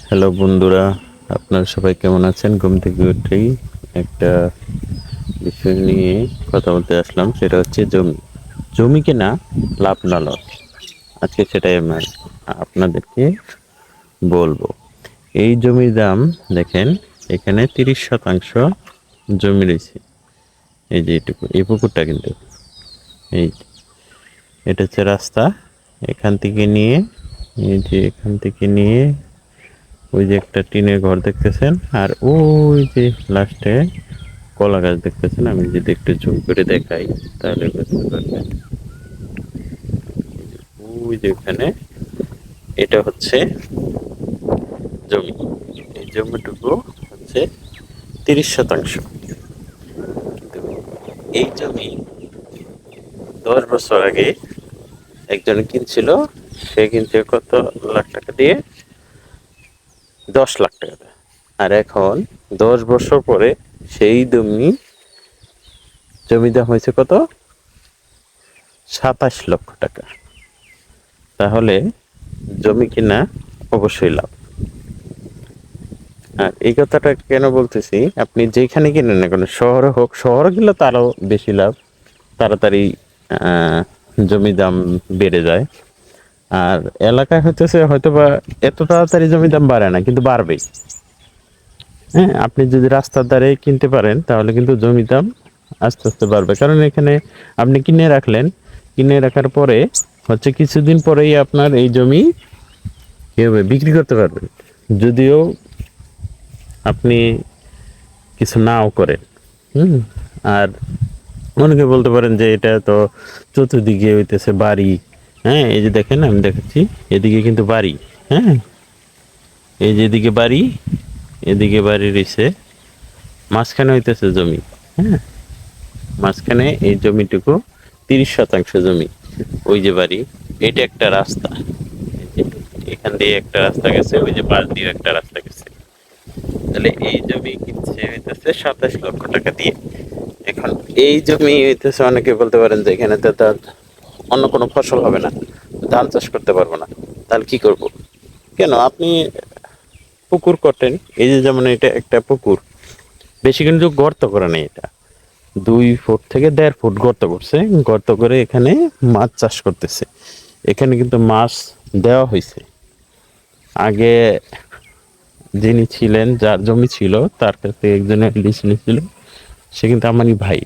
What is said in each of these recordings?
Hello বন্ধুরা, আপনারা সবাই কেমন আছেন? ঘুম থেকে উঠেই একটা বিষয় নিয়ে কথা বলতে আসলাম, সেটা হচ্ছে জমি। জমি কেনা লাভ না লস, আজকে সেটাই আমি আপনাদেরকে বলবো। এই জমির দাম দেখেন, এখানে 30% জমি রয়েছে। এই যে এইটুকু, এই পুকুরটা কিন্তু এই এটা হচ্ছে রাস্তা। এখান থেকে নিয়ে, এই যে এখান থেকে নিয়ে ওই যে একটা টিনের ঘর দেখতেছেন, আর ওই যে লাস্টে কলা গাছ দেখতেছেন। আমি যদি একটু জুম করে দেখাই তাহলে বুঝতে পারবেন। ওই যে ওখানে, এটা হচ্ছে জমি। এই জমিটুকু হচ্ছে 30%। কিন্তু এই জমি 10 বছর আগে একজন কিনছিল। সে কিনছে কত লাখ টাকা দিয়ে? 10 লাখ টাকা দিয়ে। আর এখন 10 বছর পরে সেই জমি দাম হয়েছে কত? 27 লক্ষ টাকা। তাহলে জমি কিনা অবশ্যই লাভ। আর এই কথাটা কেন বলতেছি, আপনি যেখানে কিনেন না কেন, শহরে হোক, শহরে গেলে তো আরো বেশি লাভ, তাড়াতাড়ি জমি দাম বেড়ে যায়। আর এলাকায় হইতেছে হয়তো বা এত তাড়াতাড়ি জমি দাম বাড়ে না, কিন্তু বাড়বেই। হ্যাঁ, আপনি যদি রাস্তার ধারে কিনতে পারেন তাহলে কিন্তু জমি দাম আস্তে আস্তে বাড়বে। কারণ এখানে আপনি কিনে রাখলেন, কিনে রাখার পরে হচ্ছে কিছুদিন পরেই আপনার এই জমি কি হবে, বিক্রি করতে পারবেন। যদিও আপনি কিছু নাও করেন। হুম। আর অনেকে বলতে পারেন যে এটা তো চতুর্দিকে হইতেছে বাড়ি। হ্যাঁ, এই যে দেখেন আমি দেখাচ্ছি, এদিকে কিন্তু বাড়ি। হ্যাঁ, এই যে এদিকে বাড়ি, এদিকে বাড়ি রয়েছে, মাঝখানে হইতেছে জমি। হ্যাঁ, মাঝখানে এই জমিটুকু 30% জমি। ওই যে বাড়ি, এটা একটা রাস্তা। এখান দিয়ে একটা রাস্তা গেছে, ওই যে পাশ দিয়ে একটা রাস্তা গেছে। তাহলে এই জমি কিনছে হইতেছে 27 লক্ষ টাকা দিয়ে। এখন এই জমি হইতেছে, অনেকে বলতে পারেন যে এখানে তো তার অন্য কোনো ফসল হবে না, ধান চাষ করতে পারবো না, তাহলে কি করব? কেন, আপনি পুকুর করেন। এই যে যেমন এটা একটা পুকুর, বেশি কিন্তু গর্ত করে নেই, এটা 2 ফুট থেকে 1.5 ফুট গর্ত করছে। গর্ত করে এখানে মাছ চাষ করতেছে। এখানে কিন্তু মাছ দেওয়া হয়েছে। আগে যিনি ছিলেন, যার জমি ছিল, তার কাছে একজনের লিজ নিয়েছিল, সে কিন্তু আমারই ভাই।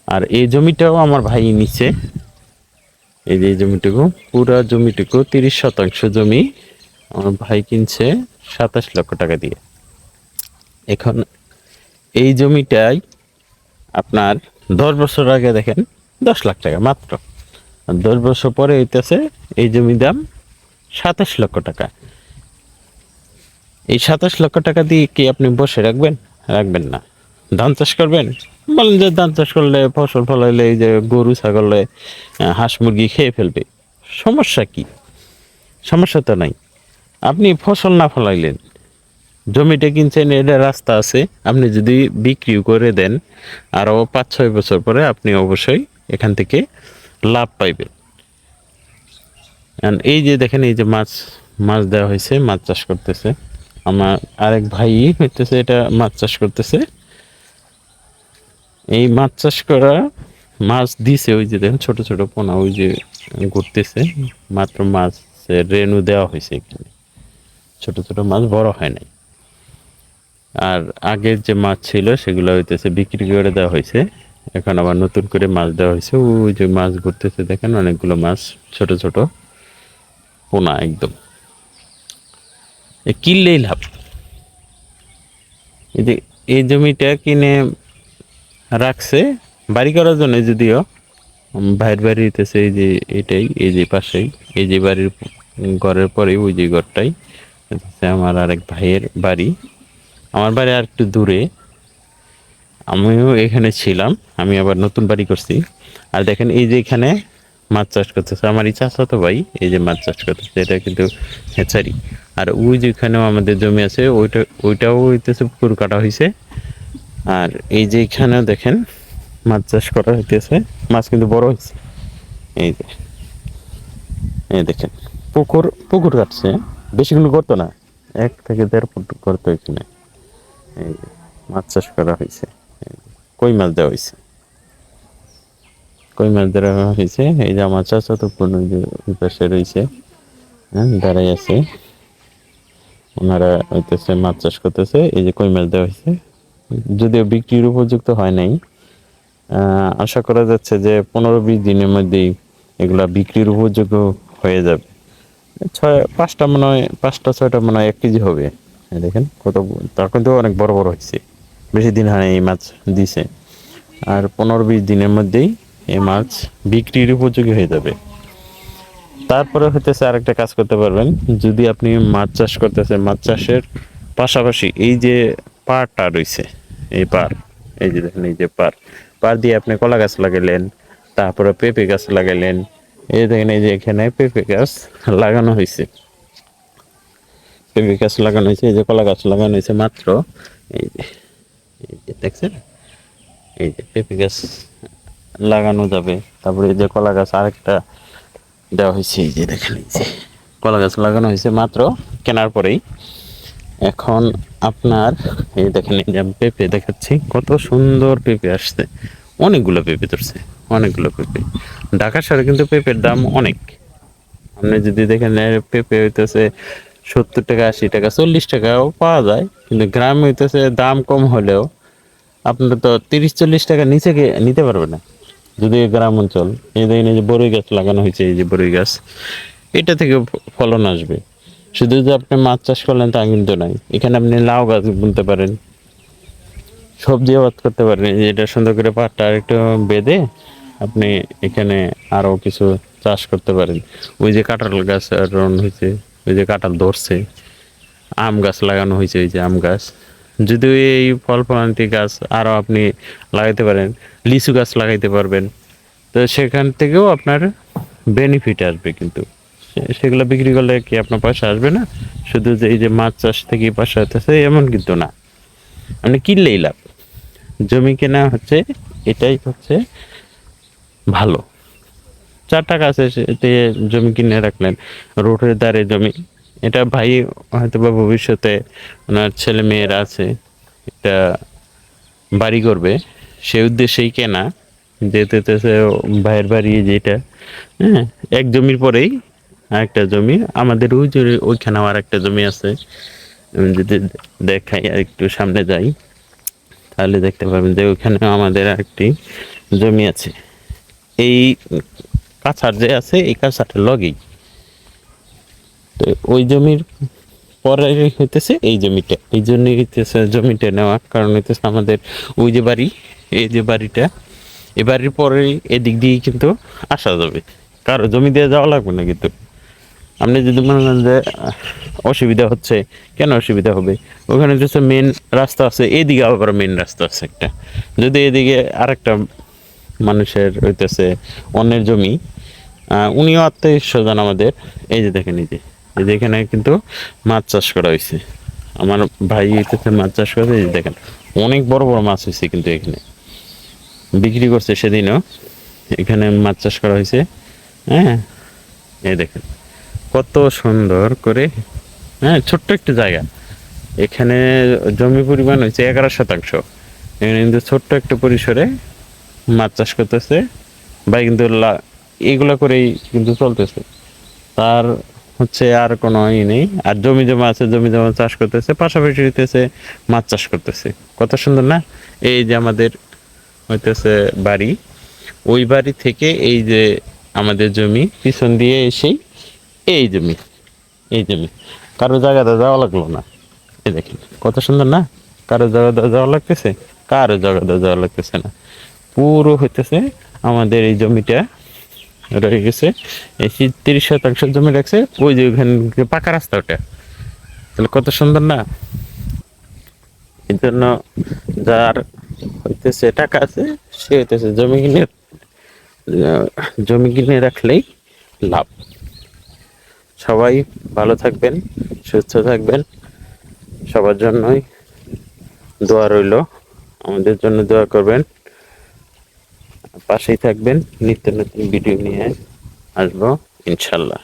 আর এই জমিটাও আমার ভাই নিচ্ছে। এই যে এই জমিটুকু, পুরা জমিটুকু 30% জমি আমার ভাই কিনছে 27 লক্ষ টাকা দিয়ে। এখন এই জমিটাই আপনার 10 বছর আগে দেখেন 10 লাখ টাকা মাত্র, আর 10 বছর পরে হইতেছে এই জমির দাম 27 লক্ষ টাকা। এই 27 লক্ষ টাকা দিয়ে কি আপনি বসে রাখবেন? রাখবেন না। ধান চাষ করবেন? বলেন যে ধান চাষ করলে, ফসল ফলাইলে এই যে গরু ছাগলে, হাঁস মুরগি খেয়ে ফেলবে, সমস্যা কি? সমস্যা তো নাই। আপনি ফসল না ফলাইলেন, জমিটা কিনছেন, এটা রাস্তা আছে, আপনি যদি বিক্রিও করে দেন আরও 5-6 বছর পরে আপনি অবশ্যই এখান থেকে লাভ পাইবেন। এই যে দেখেন, এই যে মাছ মাছ দেওয়া হয়েছে, মাছ চাষ করতেছে আমার আরেক ভাই হইতেছে, এটা মাছ চাষ করতেছে। এই মাছ চাষ করা, মাছ দিছে, ওই যে দেখেন ছোট ছোট পোনা ওই যে ঘুরতেছে, মাত্র মাছ রেনু দেওয়া হয়েছে এখানে, ছোট ছোট মাছ, বড় হয় নাই। আর আগের যে মাছ ছিল সেগুলো হইতেছে বিক্রি করে দেওয়া হয়েছে। এখন আবার নতুন করে মাছ দেওয়া হয়েছে। ওই যে মাছ ঘুরতেছে দেখেন, অনেকগুলো মাছ, ছোট ছোট পোনা একদম। কিনলেই লাভ। এই যে এই জমিটা কিনে রাখছে বাড়ি করার জন্য, যদিও ভাইয়ের বাড়ি হইতেছে এই যে এটাই, এই যে পাশেই, এই যে বাড়ির ঘরের পরেই ওই যে ঘরটাই হচ্ছে আমার আরেক ভাইয়ের বাড়ি। আমার বাড়ি আর একটু দূরে, আমিও এখানে ছিলাম, আমি আবার নতুন বাড়ি করছি। আর দেখেন এই যে এখানে মাছ চাষ করতেছে আমার চাচাতো ভাই, এই যে মাছ চাষ করতেছে, এটা কিন্তু হেচারি। আর ওই যে এখানেও আমাদের জমি আছে, ওইটাও হইতেছে পুকুর কাটা হয়েছে। আর এই যে এখানেও দেখেন মাছ চাষ করা হইতেছে, মাছ কিন্তু বড় হয়েছে। এই যে, এই দেখেন পুকুর পুকুর কাটছে, বেশিগুলো করতো না, 1 থেকে 1.5 ফুট করতে এখানে এই যে মাছ চাষ করা হয়েছে। এই যে কই মাছ দেওয়া হয়েছে, কই মাছ দেওয়া হয়েছে। এই যে আমার চাচা তো কোনো যে ওই পাশে রয়েছে, হ্যাঁ দাঁড়াই আছে, ওনারা হইতেছে মাছ চাষ করতেছে। এই যে কই মাছ দেওয়া হয়েছে, যদিও বিক্রির উপযুক্ত হয় নাই। আশা করা যাচ্ছে যে 15-20 দিনের মধ্যেই এগুলা বিক্রির উপযোগ্য হয়ে যাবে। 5টা মনে হয়, 5টা 6টা মনে হয় 1 কেজি হবে। দেখেন কত, তখন তো অনেক বড় বড় হয়েছে, বেশি দিন হয় এই মাছ দিছে। আর 15-20 দিনের মধ্যেই এই মাছ বিক্রির উপযোগী হয়ে যাবে। তারপরে হইতেছে আরেকটা কাজ করতে পারবেন, যদি আপনি মাছ চাষ করতেছেন, মাছ চাষের পাশাপাশি এই যে পাড়টা রয়েছে, এই পাড়, এই যে দেখেন এই যে পাড়, পাড় দিয়ে আপনি কলা গাছ লাগাইলেন, তারপরে পেঁপে গাছ লাগাইলেন। এই দেখেন এই যে এখানে পেঁপে গাছ লাগানো হয়েছে, পেঁপে গাছ লাগানো হয়েছে, এই যে কলা গাছ লাগানো হয়েছে মাত্র। এই যে, এই যে দেখছেন, এই যে পেঁপে গাছ লাগানো যাবে। তারপরে এই যে কলা গাছ আরেকটা দেওয়া হয়েছে, এই যে দেখেন এই যে কলা গাছ লাগানো হয়েছে মাত্র কেনার পরেই। এখন আপনার এই দেখেন, এই যে আমি পেঁপে দেখাচ্ছি, কত সুন্দর পেঁপে আসছে, অনেকগুলো পেঁপে ধরছে, অনেকগুলো পেঁপে। ঢাকা শহরে কিন্তু পেঁপের দাম অনেক। আপনি যদি দেখেন পেঁপে হইতেছে 70 টাকা, 80 টাকা, 40 টাকাও পাওয়া যায়, কিন্তু গ্রামে হইতেছে দাম কম হলেও আপনার তো 30-40 টাকা নিচে নিতে পারবে না, যদি গ্রাম অঞ্চল। এই দেখেন এই যে বড়ই গাছ লাগানো হয়েছে, এই যে বড়ই গাছ, এটা থেকে ফলন আসবে। শুধু যে আপনি মাছ চাষ করলেন তা কিন্তু নাই, এখানে আপনি লাউ গাছ বুনতে পারেন, সবজি আবাদ করতে পারেন। এই যে এটা সুন্দর করে পাটটা একটু বেঁধে আপনি এখানে আরো কিছু চাষ করতে পারেন। ওই যে কাঁঠাল গাছ রন হয়েছে, ওই যে কাঁঠাল ধরছে, আম গাছ লাগানো হয়েছে, এই যে আম গাছ। যদি এই ফল ফলান্তি গাছ আরো আপনি লাগাইতে পারেন, লিচু গাছ লাগাইতে পারবেন, তো সেখান থেকেও আপনার বেনিফিট আসবে। কিন্তু সেগুলো বিক্রি করলে কি আপনার পয়সা আসবে না? শুধু যে এই যে মাছ চাষ থেকে পয়সা হতেছে এমন কিন্তু না, মানে কিনলেই লাভ। জমি কেনা হচ্ছে, এটাই হচ্ছে ভালো। 4 টাকা আছে সেতে জমি কিনে রাখলেন, রোডের ধারে জমি, এটা ভাই হয়তো বা ভবিষ্যতে ওনার ছেলে মেয়েরা আছে, এটা বাড়ি করবে, সেই উদ্দেশ্যেই কেনা। যেতে ভাইয়ের বাড়ি যেটা, হ্যাঁ, এক জমির পরেই আরেকটা জমি আমাদের, ওই যে ওইখানে আর একটা জমি আছে। আমি যদি দেখাই আর একটু সামনে যাই, তাহলে দেখতে পাবেন যে ওইখানে আমাদের আরেকটি জমি আছে। এই কাছার যে আছে, এই কাছাটার লগেই তো ওই জমির পরে হইতেছে এই জমিটা। এই জন্য হইতেছে জমিটা নেওয়া কারণ হইতেছে আমাদের ওই যে বাড়ি, এই যে বাড়িটা, এই বাড়ির পরেই এদিক দিয়েই কিন্তু আসা যাবে, কারো জমি দিয়ে যাওয়া লাগবে না। কিন্তু আপনি যদি মনে করেন যে অসুবিধা হচ্ছে, কেন অসুবিধা হবে? ওখানে হচ্ছে মেন রাস্তা আছে, এদিকে আবার মেন রাস্তা আছে একটা। যদি এদিকে আরেকটা মানুষের হইতেছে অন্যের জমি, উনিও আত্মীয় স্বজন আমাদের। এই যে দেখেন এই যে, এই যে এখানে কিন্তু মাছ চাষ করা হয়েছে, আমার ভাই হইতেছে মাছ চাষ করে। এই যে দেখেন অনেক বড় বড় মাছ হয়েছে, কিন্তু এখানে বিক্রি করছে সেদিনও। এখানে মাছ চাষ করা হয়েছে, হ্যাঁ। এই দেখেন কত সুন্দর করে, হ্যাঁ, ছোট্ট একটা জায়গা, এখানে জমি পরিমাণ হয়েছে 11 শতাংশ। এখানে কিন্তু ছোট্ট একটা পরিসরে মাছ চাষ করতেছে ভাই, কিন্তু এগুলা করেই কিন্তু চলতেছে, তার হচ্ছে আর কোনো ই নেই। আর জমি জমা আছে, জমি জমা চাষ করতেছে, পাশাপাশি হইতেছে মাছ চাষ করতেছে। কত সুন্দর না? এই যে আমাদের হইতেছে বাড়ি, ওই বাড়ি থেকে এই যে আমাদের জমি পিছন দিয়ে এসেই এই জমি, এই জমি, কারো জায়গাতে যাওয়া লাগলো না। এই দেখেন কত সুন্দর না? কারো জায়গাতে যাওয়া লাগতেছে, কারো জায়গাতে যাওয়া লাগতেছে না, পুরো হইতেছে আমাদের এই জমিটা রয়ে গেছে। এই 30 শতাংশ জমি রাখছে, ওই যে ওখানে পাকা রাস্তা ওটা, তাহলে কত সুন্দর না? এই জন্য যার হইতেছে টাকা আছে, সে হইতেছে জমি কিনে রাখলেই লাভ। সবাই ভালো থাকবেন, সুস্থ থাকবেন, সবার জন্যই দোয়া রইল, আমাদের জন্য দোয়া করবেন, পাশেই থাকবেন। নিত্য নতুন ভিডিও নিয়ে আসবো ইনশাল্লাহ।